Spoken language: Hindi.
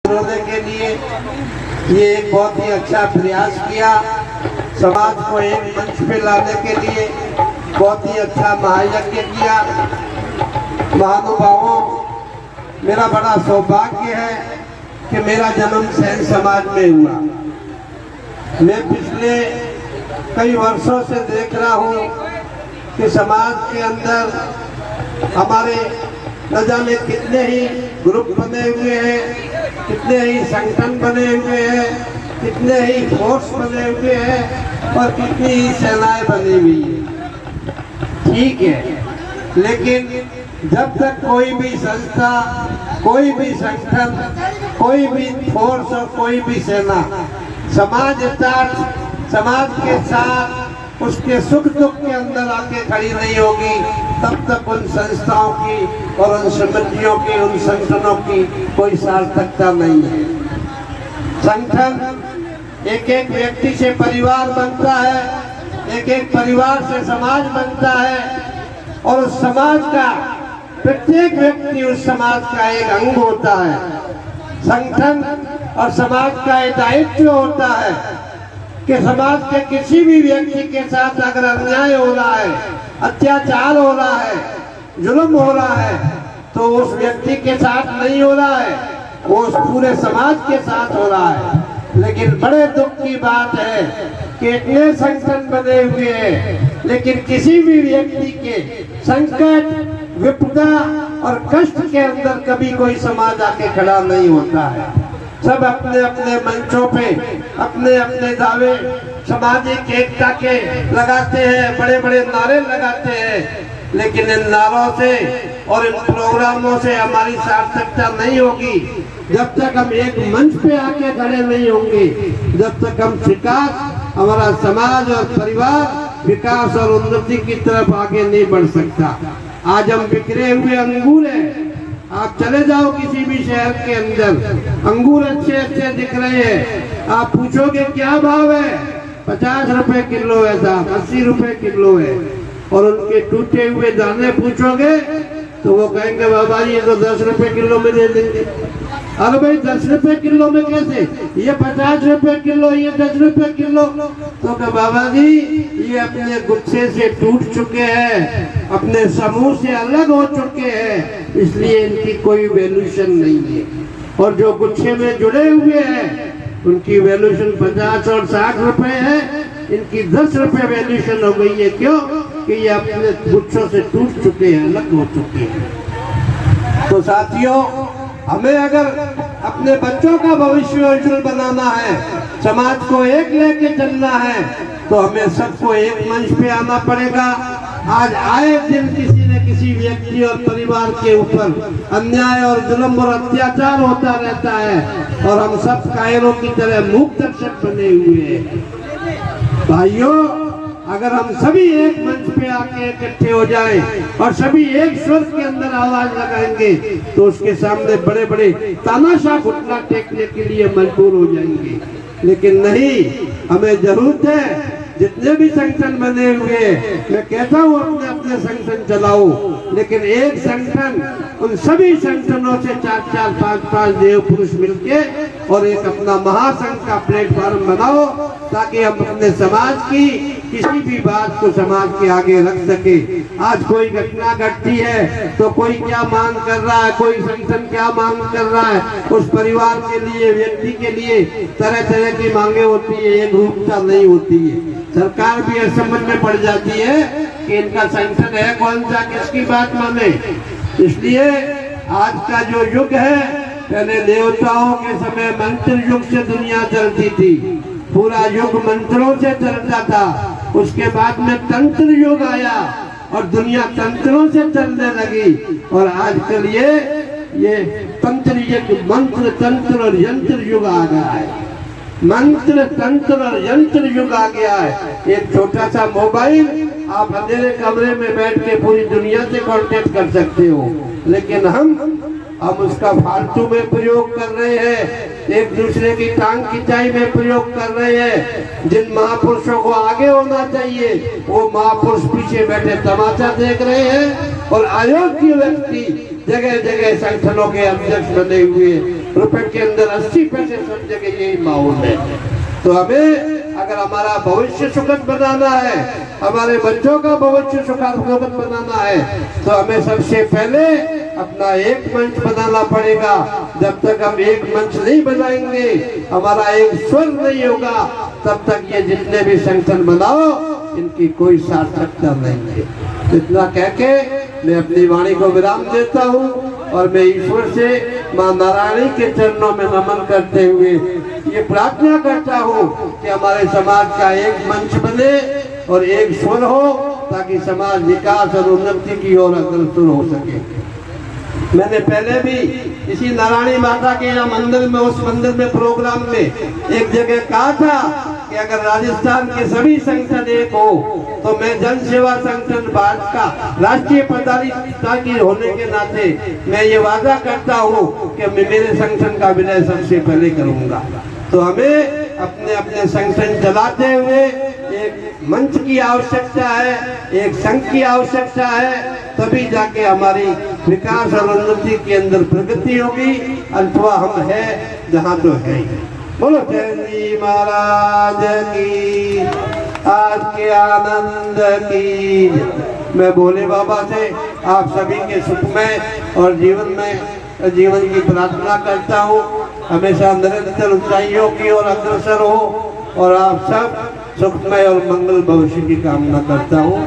जोड़ने के लिए ये एक बहुत ही अच्छा प्रयास किया। समाज को एक मंच पे लाने के लिए बहुत ही अच्छा महायज्ञ किया। महानुभावों, मेरा बड़ा सौभाग्य है कि मेरा जन्म सेन समाज में हुआ। मैं पिछले कई वर्षों से देख रहा हूँ कि समाज के अंदर हमारे न जाने कितने ही ग्रुप बने हुए हैं, कितने ही संगठन बने हुए हैं, कितने ही फोर्स बने हुए हैं और कितनी ही सेनाएं बनी हुई है। ठीक है, लेकिन जब तक कोई भी संस्था, कोई भी संगठन, कोई भी फोर्स और कोई भी सेना समाज के साथ उसके सुख दुख के अंदर आके खड़ी नहीं होगी, तब तक उन संस्थाओं की और उन समितियों की, उन संगठनों की कोई सार्थकता नहीं है। संगठन एक एक व्यक्ति से परिवार बनता है, एक एक परिवार से समाज बनता है और उस समाज का प्रत्येक व्यक्ति उस समाज का एक अंग होता है। संगठन और समाज का एक दायित्व होता है कि समाज के किसी भी व्यक्ति के साथ अगर अन्याय हो रहा है, अत्याचार हो रहा है, जुल्म हो रहा है, तो उस व्यक्ति के साथ नहीं हो रहा है, वो उस पूरे समाज के साथ हो रहा है। लेकिन बड़े दुख की बात है कि इतने संगठन बने हुए हैं, लेकिन किसी भी व्यक्ति के संकट, विपदा और कष्ट के अंदर कभी कोई समाज आके खड़ा नहीं होता है। सब अपने अपने मंचों पे अपने अपने दावे सामाजिक एकता के लगाते हैं, बड़े बड़े नारे लगाते हैं, लेकिन इन नारों से और इन प्रोग्रामों से हमारी सार्थकता नहीं होगी जब तक हम एक मंच पे आके खड़े नहीं होंगे, जब तक हम विकास, हमारा समाज और परिवार विकास और उन्नति की तरफ आगे नहीं बढ़ सकता। आज हम बिखरे हुए अंगूर हैं। आप चले जाओ किसी भी शहर के अंदर, अंगूर अच्छे अच्छे दिख रहे हैं, आप पूछोगे क्या भाव है, 50 रुपए किलो है साहब, 80 रुपए किलो है। और उनके टूटे हुए दाने पूछोगे तो वो कहेंगे बाबा जी ये तो 10 रुपए किलो में दे देंगे। अरे भाई 10 रुपए किलो में कैसे, ये 50 रुपए किलो, ये 10 रुपए किलो। तो क्या बाबा जी ये अपने गुच्छे से टूट चुके हैं, अपने समूह से अलग हो चुके हैं, इसलिए इनकी कोई वैल्यूशन नहीं है। और जो गुच्छे में जुड़े हुए हैं उनकी वैल्यूशन 50 और 60 रुपए है, इनकी 10 रुपए वैल्यूशन हो गई है। क्यों? कि ये अपने गुच्छों से टूट चुके हैं, अलग हो चुके हैं। तो साथियों, हमें अगर अपने बच्चों का भविष्य उज्जवल बनाना है, समाज को एक लेके चलना है, तो हमें सबको एक मंच पे आना पड़ेगा। आज आए दिन किसी न किसी व्यक्ति और परिवार के ऊपर अन्याय और जुल्म और अत्याचार होता रहता है और हम सब कायरों की तरह मूक दर्शक बने हुए हैं। भाइयों, अगर हम सभी एक मंच पे आके इकट्ठे हो जाएं और सभी एक स्वर के अंदर आवाज लगाएंगे तो उसके सामने बड़े बड़े तानाशाह घुटना टेकने के लिए मजबूर हो जाएंगे। लेकिन नहीं, हमें जरूरत है जितने भी संगठन बने हुए, मैं कहता हूँ अपने अपने संगठन चलाओ, लेकिन एक संगठन उन सभी संगठनों से 4-4, 5-5 देव पुरुष मिलके और एक अपना महासंघ का प्लेटफॉर्म बनाओ, ताकि हम अपने समाज की किसी भी बात को समाज के आगे रख सके। आज कोई घटना घटती है तो कोई क्या मांग कर रहा है, कोई संगठन क्या मांग कर रहा है, उस परिवार के लिए, व्यक्ति के लिए तरह तरह की मांगे होती है, एक रूपता नहीं होती है। सरकार भी असमझ में पड़ जाती है कि इनका संगठन है कौन सा, किसकी बात माने। इसलिए आज का जो युग है, पहले देवताओं के समय मंत्र युग से दुनिया चलती थी, पूरा युग मंत्रों से चलता था। उसके बाद में तंत्र युग आया और दुनिया तंत्रों से चलने लगी। और आजकल ये तंत्र युग, मंत्र, तंत्र और यंत्र युग आ गया है। मंत्र, तंत्र और यंत्र युग आ गया है। एक छोटा सा मोबाइल, आप अंधेरे कमरे में बैठ के पूरी दुनिया से कांटेक्ट कर सकते हो, लेकिन हम उसका फालतू में प्रयोग कर रहे हैं, एक दूसरे की टांग खिंचाई में प्रयोग कर रहे हैं। जिन महापुरुषों को आगे होना चाहिए वो महापुरुष पीछे बैठे तमाशा देख रहे हैं और अयोग्य व्यक्ति जगह जगह संगठनों के अध्यक्ष बने हुए रुपए के अंदर 80 पैसे सब जगह यही माहौल है। तो हमें अगर हमारा भविष्य सुखद बनाना है, हमारे बच्चों का भविष्य सुखद बनाना है, तो हमें सबसे पहले अपना एक मंच बनाना पड़ेगा। जब तक हम एक मंच नहीं बनाएंगे, हमारा एक स्वर नहीं होगा, तब तक ये जितने भी संगठन बनाओ इनकी कोई सार्थकता नहीं है। इतना कह के मैं अपनी वाणी को विराम देता हूँ और मैं ईश्वर से माँ नारायणी के चरणों में नमन करते हुए ये प्रार्थना करता हूँ कि हमारे समाज का एक मंच बने और एक स्वर हो, ताकि समाज विकास और उन्नति की ओर अग्रसर हो सके। मैंने पहले भी इसी नारायणी माता के यहाँ मंदिर में, उस मंदिर में प्रोग्राम में एक जगह कहा था कि अगर राजस्थान के सभी संगठन एक हो तो मैं जन सेवा संगठन भारत का राष्ट्रीय पदाधिकारी होने के नाते मैं ये वादा करता हूँ कि मैं मेरे संगठन का विलय सबसे पहले करूँगा। तो हमें अपने अपने संगठन चलाते हुए एक मंच की आवश्यकता है, एक संघ की आवश्यकता है, तभी जाके हमारी विकास और उन्नति के अंदर प्रगति होगी। अथवा हम है जहाँ तो है। बोलो जैन जी महाराज की, आज के आनंद की। मैं भोले बाबा से आप सभी के सुखमय और जीवन की प्रार्थना करता हूँ। हमेशा निरंतर ऊंचाइयों की ओर अग्रसर हो और आप सब सुखमय और मंगल भविष्य की कामना करता हूँ।